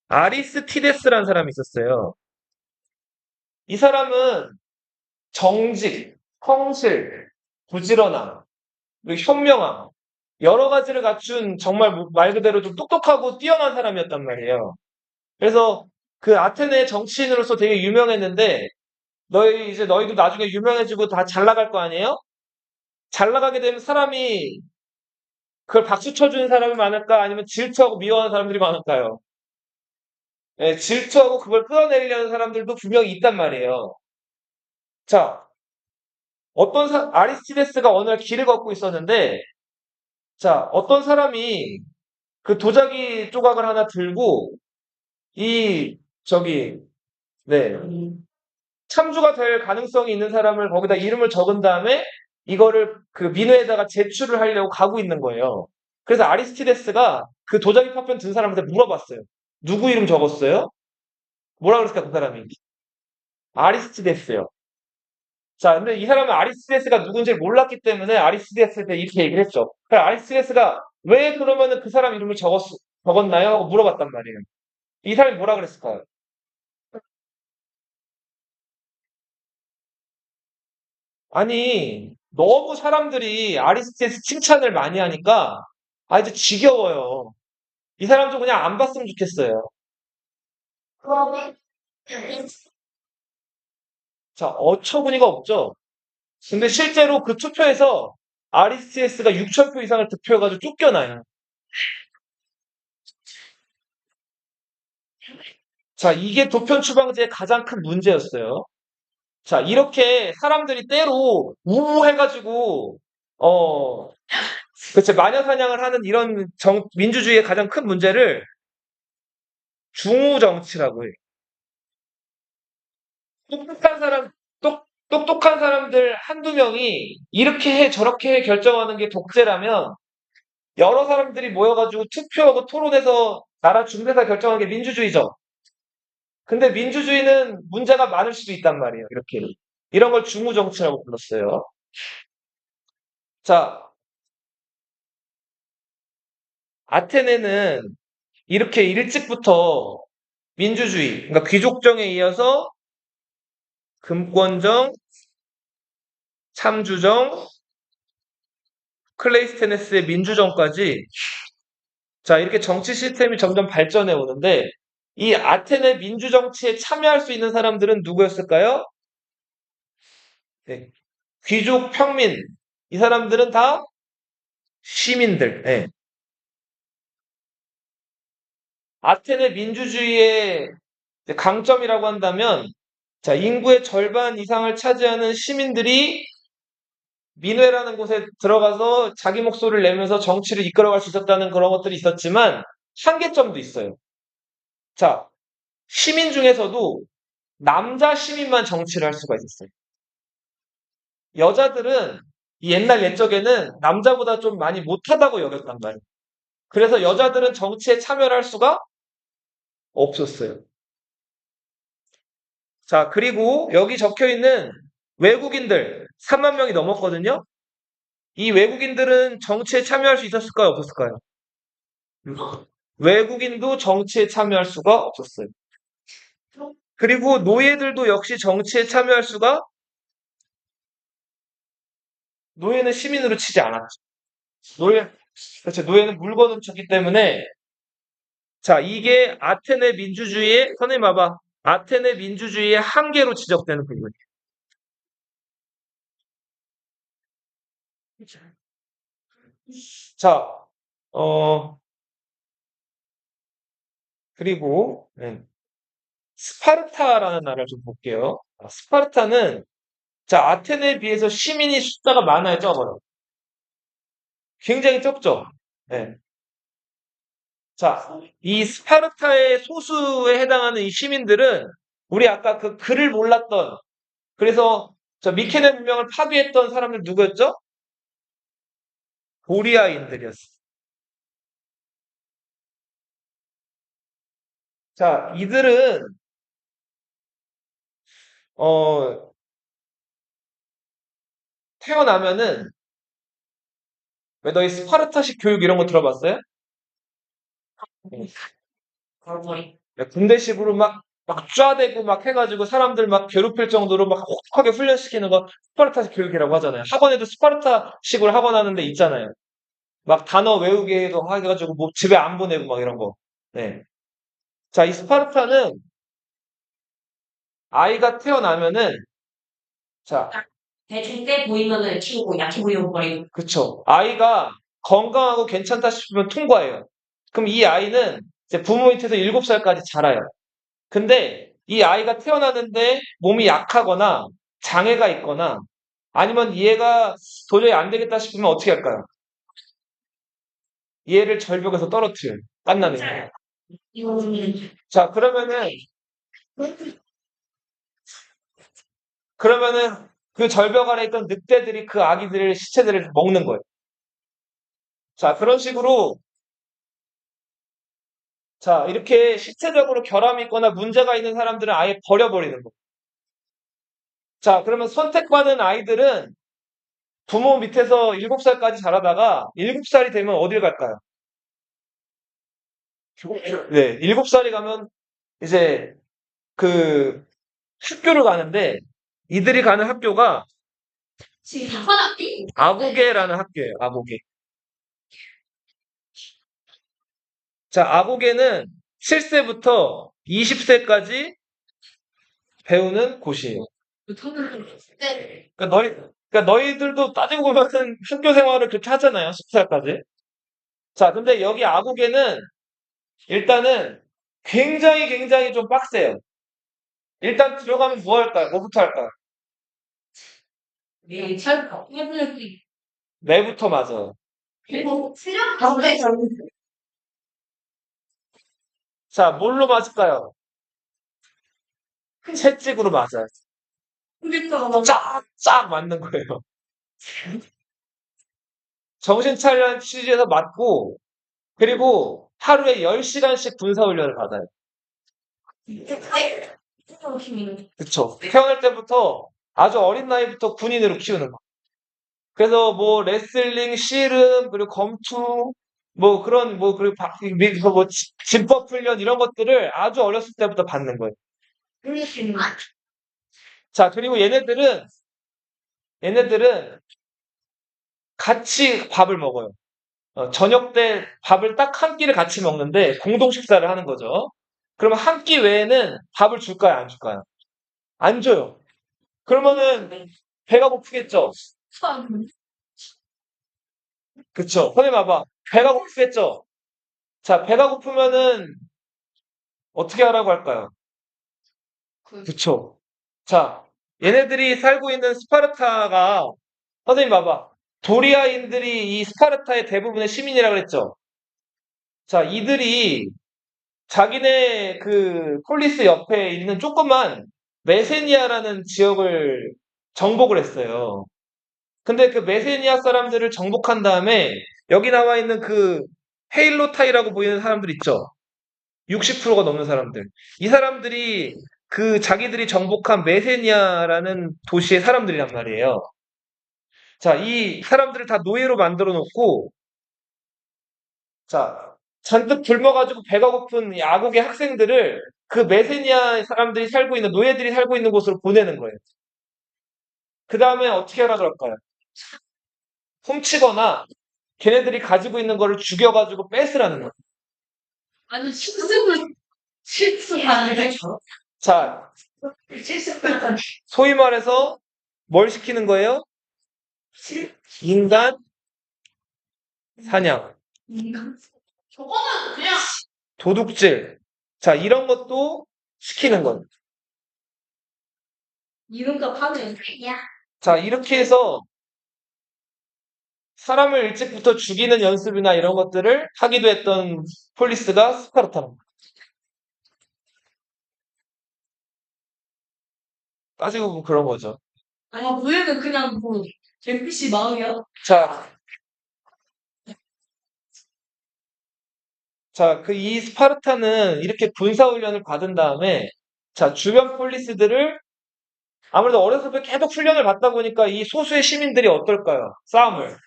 아리스티데스라는 사람이 있었어요. 이 사람은 정직, 성실, 부지런함, 그리고 현명함, 여러 가지를 갖춘 정말 말 그대로 좀 똑똑하고 뛰어난 사람이었단 말이에요. 그래서 그 아테네 정치인으로서 되게 유명했는데 너희도 나중에 유명해지고 다 잘 나갈 거 아니에요? 잘 나가게 되면 사람이 그걸 박수 쳐주는 사람이 많을까? 아니면 질투하고 미워하는 사람들이 많을까요? 예, 질투하고 그걸 끌어내리려는 사람들도 분명히 있단 말이에요. 자, 아리스티데스가 어느 날 길을 걷고 있었는데, 자, 어떤 사람이 그 도자기 조각을 하나 들고, 이, 저기, 네, 참주가 될 가능성이 있는 사람을 거기다 이름을 적은 다음에, 이거를 그 민회에다가 제출을 하려고 가고 있는 거예요. 그래서 아리스티데스가 그 도자기 파편 든 사람한테 물어봤어요. 누구 이름 적었어요? 뭐라 그랬을까, 그 사람이? 아리스티데스요. 자, 근데 이 사람은 아리스티데스가 누군지 몰랐기 때문에 아리스티데스한테 이렇게 얘기를 했죠. 그래, 아리스티데스가 왜 그러면은 그 사람 이름을 적었나요? 하고 물어봤단 말이에요. 이 사람이 뭐라 그랬을까요? 아니, 너무 사람들이 아리스티데스 칭찬을 많이 하니까, 이제 지겨워요. 이 사람도 그냥 안 봤으면 좋겠어요. 자, 어처구니가 없죠. 근데 실제로 그 투표에서 RSS가 6천 표 이상을 득표해가지고 쫓겨나요. 자, 이게 도편 추방제의 가장 큰 문제였어요. 자, 이렇게 사람들이 때로 우해가지고, 그치, 마녀사냥을 하는 이런 민주주의의 가장 큰 문제를 중우정치라고 해요. 똑똑한 사람, 똑똑한 사람들 한두 명이 이렇게 해, 저렇게 해 결정하는 게 독재라면 여러 사람들이 모여가지고 투표하고 토론해서 나라 중대사 결정하는 게 민주주의죠. 근데 민주주의는 문제가 많을 수도 있단 말이에요. 이렇게. 이런 걸 중우정치라고 불렀어요. 자, 아테네는 이렇게 일찍부터 민주주의, 그러니까 귀족정에 이어서 금권정, 참주정, 클레이스테네스의 민주정까지 자, 이렇게 정치 시스템이 점점 발전해 오는데 이 아테네 민주정치에 참여할 수 있는 사람들은 누구였을까요? 네, 귀족, 평민. 이 사람들은 다 시민들. 네. 아테네 민주주의의 강점이라고 한다면 자, 인구의 절반 이상을 차지하는 시민들이 민회라는 곳에 들어가서 자기 목소리를 내면서 정치를 이끌어갈 수 있었다는 그런 것들이 있었지만 한계점도 있어요. 자, 시민 중에서도 남자 시민만 정치를 할 수가 있었어요. 여자들은 이 옛날 옛적에는 남자보다 좀 많이 못하다고 여겼단 말이에요. 그래서 여자들은 정치에 참여를 할 수가 없었어요. 자, 그리고 여기 적혀 있는 외국인들 3만 명이 넘었거든요. 이 외국인들은 정치에 참여할 수 있었을까요? 없었을까요? 외국인도 정치에 참여할 수가 없었어요. 그리고 노예들도 역시 정치에 참여할 수가 노예는 시민으로 치지 않았죠. 노예 그렇죠. 노예는 물건 훔쳤기 때문에 자 이게 아테네 민주주의의 선생님 봐봐. 아테네 민주주의의 한계로 지적되는 부분이에요. 자, 어 그리고 스파르타라는 나라를 좀 볼게요. 스파르타는 자 아테네에 비해서 시민이 숫자가 많아요, 적어요. 굉장히 적죠. 네. 자, 이 스파르타의 소수에 해당하는 이 시민들은 우리 아까 그 글을 몰랐던 그래서 저 미케네 문명을 파괴했던 사람들 누구였죠? 도리아인들이었어요. 자, 이들은 어, 태어나면은 왜 너희 스파르타식 교육 이런 거 들어봤어요? 네. 군대식으로 막 쏴대고 막 해가지고 사람들 막 괴롭힐 정도로 막 혹독하게 훈련시키는 거 스파르타식 교육이라고 하잖아요. 학원에도 스파르타식으로 학원 하는 데 있잖아요. 막 단어 외우게도 해가지고 뭐 집에 안 보내고 막 이런 거. 네. 자, 이 스파르타는 아이가 태어나면은 자, 대충 때 보이면은 키우고 약해 보이면 버리고. 그쵸. 아이가 건강하고 괜찮다 싶으면 통과해요. 그럼 이 아이는 이제 부모 밑에서 7살까지 자라요. 근데 이 아이가 태어나는데 몸이 약하거나 장애가 있거나 아니면 얘가 도저히 안 되겠다 싶으면 어떻게 할까요? 얘를 절벽에서 떨어뜨려요. 갓난에. 자, 그러면은 그 절벽 아래 있던 늑대들이 그 아기들의 시체들을 먹는 거예요. 자, 그런 식으로 자, 이렇게 신체적으로 결함이 있거나 문제가 있는 사람들은 아예 버려버리는 거예요. 자, 그러면 선택받은 아이들은 부모 밑에서 7살까지 자라다가 7살이 되면 어딜 갈까요? 네, 7살이 가면 이제 그 학교를 가는데 이들이 가는 학교가 아고게라는 학교예요. 아고게. 자, 아고게는 7세부터 20세까지 배우는 곳이에요. 네. 그러니까 너희들도 따지고 보면은 학교 생활을 그렇게 하잖아요. 10살까지. 자, 근데 여기 아국에는 일단은 굉장히 좀 빡세요. 일단 들어가면 뭐 할까요? 뭐부터 할까요? 네, 잘 해볼지. 매부터 맞아요. 그리고 수련 가운데 자, 뭘로 맞을까요? 채찍으로 맞아요. 컴퓨터가 쫙 맞는 거예요. 정신 차리라는 취지에서 맞고, 그리고 하루에 10시간씩 군사훈련을 받아요. 그쵸. 태어날 때부터 아주 어린 나이부터 군인으로 키우는 거. 그래서 뭐 레슬링, 씨름, 그리고 검투, 뭐 그런 뭐 그리고 뭐 진법 훈련 이런 것들을 아주 어렸을 때부터 받는 거예요. 자, 그리고 얘네들은 같이 밥을 먹어요. 저녁 때 밥을 딱 한 끼를 같이 먹는데 공동 식사를 하는 거죠. 그러면 한 끼 외에는 밥을 줄까요, 안 줄까요? 안 줘요. 그러면은 배가 고프겠죠? 그쵸? 선생님 봐봐. 배가 고프겠죠? 자, 배가 고프면은 어떻게 하라고 할까요? 그쵸? 자, 얘네들이 살고 있는 스파르타가 선생님 봐봐. 도리아인들이 이 스파르타의 대부분의 시민이라 그랬죠? 자, 이들이 자기네 그 폴리스 옆에 있는 조그만 메세니아라는 지역을 정복을 했어요. 근데 그 메세니아 사람들을 정복한 다음에 여기 나와 있는 그 헤일로타이라고 보이는 사람들 있죠? 60%가 넘는 사람들. 이 사람들이 그 자기들이 정복한 메세니아라는 도시의 사람들이란 말이에요. 자, 이 사람들을 다 노예로 만들어 놓고, 자, 잔뜩 굶어가지고 배가 고픈 이 아국의 학생들을 그 메세니아 사람들이 살고 있는, 노예들이 살고 있는 곳으로 보내는 거예요. 그 다음에 어떻게 하라 그럴까요? 훔치거나 걔네들이 가지고 있는 거를 죽여가지고 뺏으라는 거예요. 아니, 실습하는 거. 자, 실습하는 소위 말해서 뭘 시키는 거예요? 인간 사냥, 저거는 그냥 도둑질. 자, 이런 것도 시키는 거예요. 이름값 하면 야. 자, 이렇게 해서 사람을 일찍부터 죽이는 연습이나 이런 것들을 하기도 했던 폴리스가 스파르타입니다. 따지고 보면 그런 거죠. 아니, 우리는 그냥 뭐 NPC 마음이야. 자, 이 스파르타는 이렇게 군사훈련을 받은 다음에, 자, 주변 폴리스들을 아무래도 어렸을 때 계속 훈련을 받다 보니까 이 소수의 시민들이 어떨까요? 싸움을.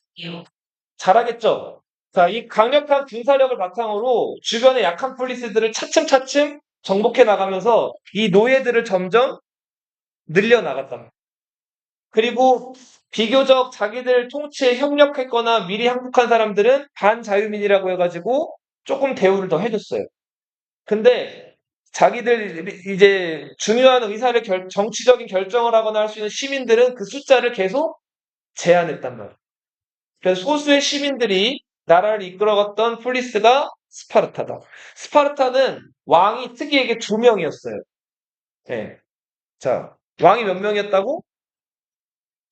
잘하겠죠? 자, 이 강력한 군사력을 바탕으로 주변의 약한 폴리스들을 차츰차츰 정복해 나가면서 이 노예들을 점점 늘려 나갔다. 그리고 비교적 자기들 통치에 협력했거나 미리 항복한 사람들은 반자유민이라고 해가지고 조금 대우를 더 해줬어요. 근데 자기들 이제 중요한 정치적인 결정을 하거나 할 수 있는 시민들은 그 숫자를 계속 제한했단 말이에요. 그래서 소수의 시민들이 나라를 이끌어갔던 폴리스가 스파르타다. 스파르타는 왕이 특이하게 2명이었어요. 네. 자, 왕이 몇 명이었다고?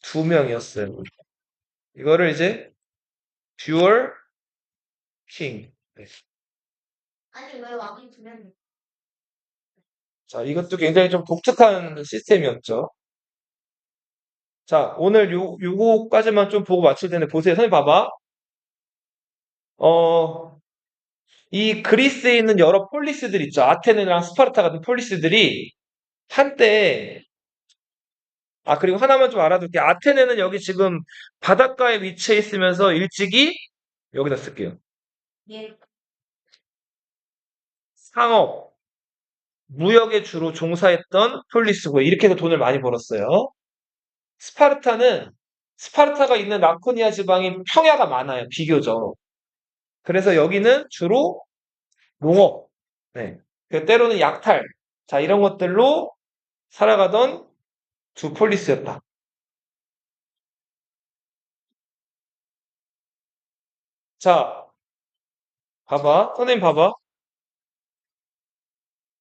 2명이었어요. 이거를 이제 듀얼 킹. 네. 아니, 왜 왕이 두 명? 자, 이것도 굉장히 좀 독특한 시스템이었죠. 자, 오늘 요거까지만 좀 보고 마칠 텐데 보세요. 선생님 봐봐. 이 그리스에 있는 여러 폴리스들 있죠. 아테네랑 스파르타 같은 폴리스들이 한때 그리고 하나만 좀 알아둘게. 아테네는 여기 지금 바닷가에 위치해 있으면서 일찍이 여기다 쓸게요. 예. 상업, 무역에 주로 종사했던 폴리스고 이렇게 해서 돈을 많이 벌었어요. 스파르타가 있는 라코니아 지방이 평야가 많아요. 비교적. 그래서 여기는 주로 농업. 네. 때로는 약탈, 자, 이런 것들로 살아가던 두 폴리스였다. 자, 봐봐. 선생님 봐봐.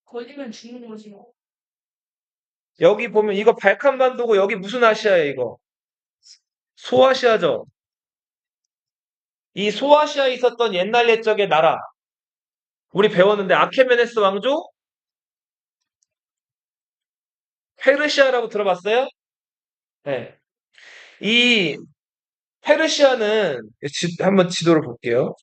걸리면 죽는 거지 뭐. 여기 보면 이거 발칸반도고 여기 무슨 아시아예요, 이거? 소아시아죠? 이 소아시아에 있었던 옛날 옛적의 나라. 우리 배웠는데 아케메네스 왕조? 페르시아라고 들어봤어요? 네. 이 페르시아는 한번 지도를 볼게요.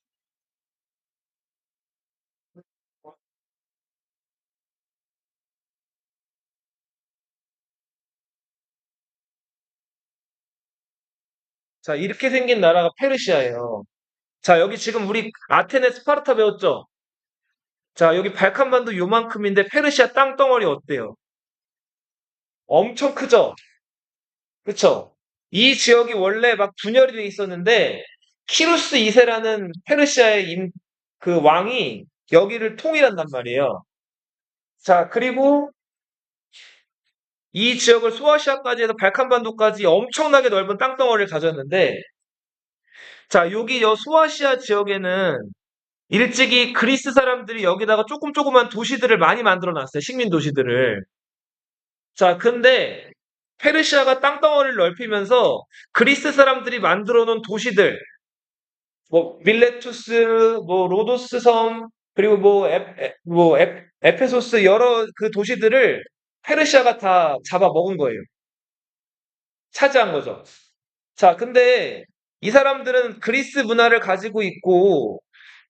자, 이렇게 생긴 나라가 페르시아예요. 자, 여기 지금 우리 아테네 스파르타 배웠죠? 자, 여기 발칸반도 요만큼인데 페르시아 땅덩어리 어때요? 엄청 크죠? 그쵸? 이 지역이 원래 막 분열이 돼 있었는데 키루스 2세라는 페르시아의 그 왕이 여기를 통일한단 말이에요. 자, 그리고 이 지역을 소아시아까지 해서 발칸반도까지 엄청나게 넓은 땅덩어리를 가졌는데, 자, 여기 소아시아 지역에는 일찍이 그리스 사람들이 여기다가 조그만 도시들을 많이 만들어 놨어요. 식민 도시들을. 자, 근데 페르시아가 땅덩어리를 넓히면서 그리스 사람들이 만들어 놓은 도시들, 뭐 밀레투스, 뭐 로도스 섬, 그리고 에페소스 여러 그 도시들을 페르시아가 다 잡아 먹은 거예요. 차지한 거죠. 자, 근데 이 사람들은 그리스 문화를 가지고 있고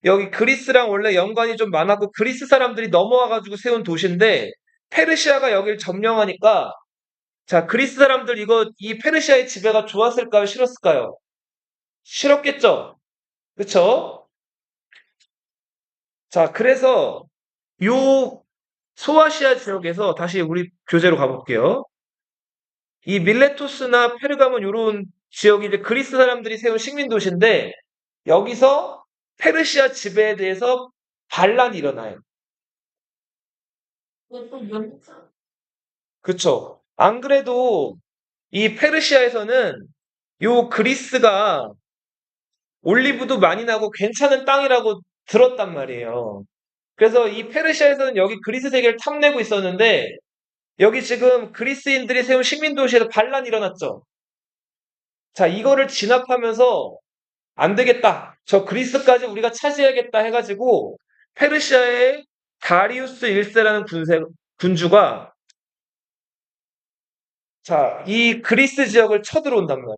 여기 그리스랑 원래 연관이 좀 많았고 그리스 사람들이 넘어와가지고 세운 도시인데 페르시아가 여길 점령하니까 자, 그리스 사람들 이 페르시아의 지배가 좋았을까요? 싫었을까요? 싫었겠죠? 그쵸? 자, 그래서 요 소아시아 지역에서 다시 우리 교재로 가볼게요. 이 밀레토스나 페르가몬 요런 지역이 이제 그리스 사람들이 세운 식민 도시인데 여기서 페르시아 지배에 대해서 반란이 일어나요. 그것도 면 그쵸? 안 그래도 이 페르시아에서는 요 그리스가 올리브도 많이 나고 괜찮은 땅이라고 들었단 말이에요. 그래서 이 페르시아에서는 여기 그리스 세계를 탐내고 있었는데 여기 지금 그리스인들이 세운 식민 도시에서 반란이 일어났죠. 자, 이거를 진압하면서 안 되겠다. 저 그리스까지 우리가 차지해야겠다 해가지고 페르시아의 다리우스 1세라는 군주가 자, 이 그리스 지역을 쳐들어온단 말이에요.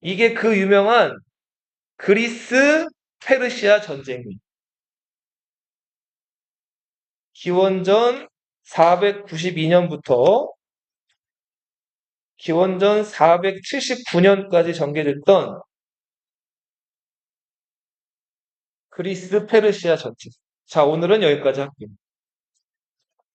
이게 그 유명한 그리스 페르시아 전쟁이 기원전 492년부터 기원전 479년까지 전개됐던 그리스 페르시아 전쟁. 자, 오늘은 여기까지 할게요.